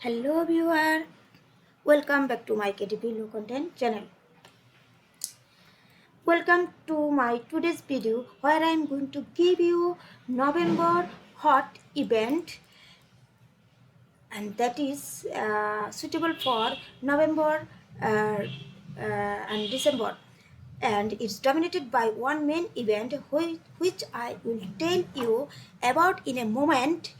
Hello viewer, welcome back to my KTP Low Content channel. Welcome to my today's video where I am going to give you November hot event, and that is suitable for November and December, and it's dominated by one main event which I will tell you about in a moment.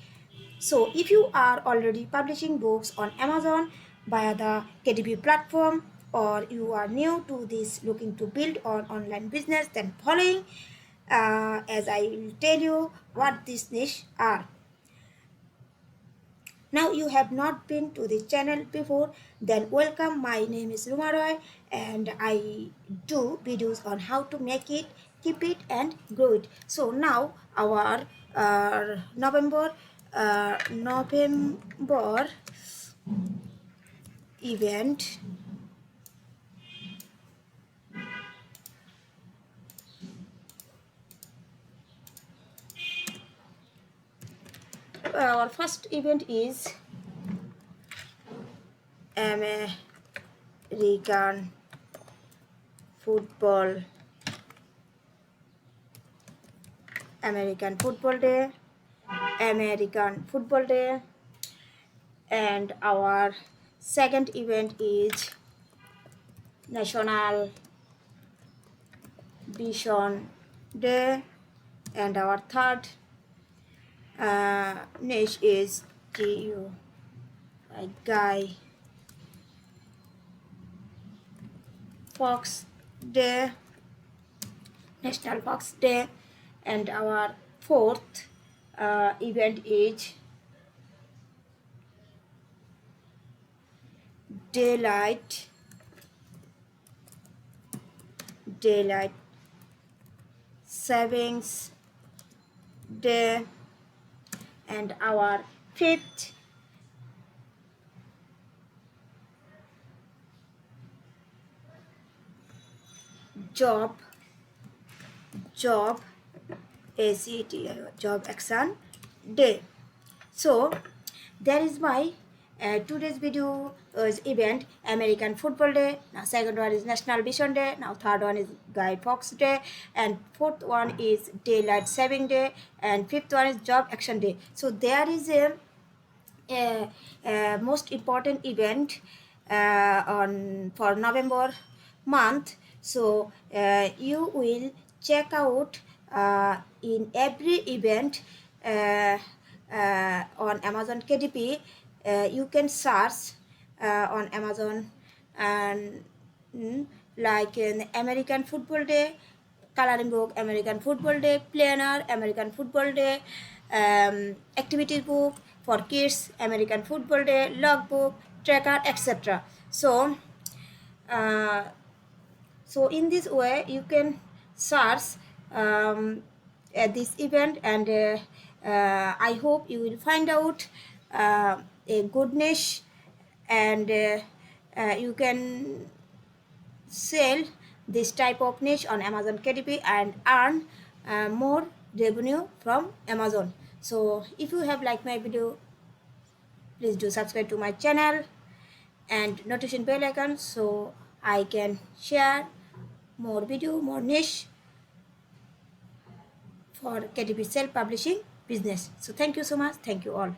So if you are already publishing books on Amazon via the KDP platform, or you are new to this looking to build on online business, then following as I will tell you what these niche are. Now you have not been to the channel before, then welcome. My name is Ruma Roy and I do videos on how to make it, keep it and grow it. So now our November event, our first event is American football Day, and our second event is National Vision Day, and our third niche is GU, Guy Fox Day, National Fox Day, and our fourth event is Daylight Savings Day, and our fifth job job action day. So there is my today's video is event American Football Day. Now second one is National Vision Day. Now third one is Guy Fawkes Day, and fourth one is Daylight Saving Day, and fifth one is Job Action Day. So there is a most important event for November month. So you will check out in every event on Amazon KDP. You can search on Amazon and like American Football Day, coloring book, American Football Day, planner, American Football Day, activity book for kids, American Football Day, logbook, tracker, etc. So in this way you can search at this event, and I hope you will find out a good niche, and you can sell this type of niche on Amazon KDP and earn more revenue from Amazon. So if you have liked my video, please do subscribe to my channel and notification bell icon so I can share more video, more niche for KDP self-publishing business. So thank you so much. Thank you all.